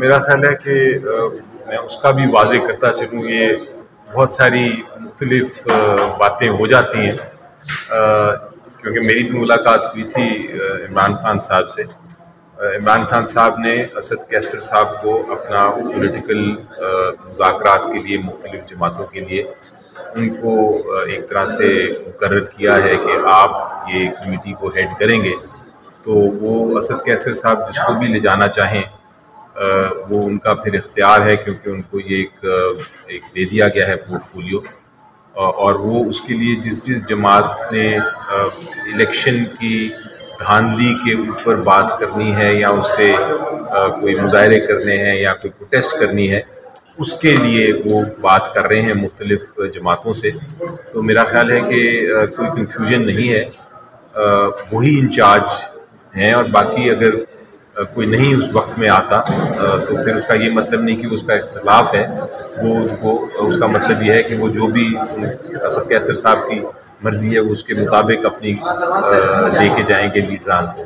میرا خیال ہے کہ میں اس کا بھی واضح کرتا چلوں. یہ بہت ساری مختلف باتیں ہو جاتی ہیں کیونکہ میری بھی ملاقات ہوئی تھی عمران خان صاحب سے. عمران خان صاحب نے اسد کیسر صاحب کو اپنا پولیٹیکل مذاکرات کے لیے مختلف جماعتوں کے لیے ان کو ایک طرح سے مقرر کیا ہے کہ آپ یہ کمیٹی کو ہیڈ کریں گے. تو وہ اسد کیسر صاحب جس کو بھی لے جانا چاہیں وہ ان کا پھر اختیار ہے، کیونکہ ان کو یہ ایک دے دیا گیا ہے پورٹ فولیو، اور وہ اس کے لیے جس جماعت نے الیکشن کی دھاندلی کے اوپر بات کرنی ہے یا اس سے کوئی مظاہرے کرنے ہیں یا کوئی پروٹیسٹ کرنی ہے، اس کے لیے وہ بات کر رہے ہیں مختلف جماعتوں سے. تو میرا خیال ہے کہ کوئی کنفیوژن نہیں ہے، وہی انچارج ہیں. اور باقی اگر کوئی نہیں اس وقت میں آتا تو پھر اس کا یہ مطلب نہیں کہ اس کا اختلاف ہے، وہ اس کا مطلب یہ ہے کہ وہ جو بھی اسد کیسر صاحب کی مرضی ہے وہ اس کے مطابق اپنی لے کے جائیں گے لیڈران کو.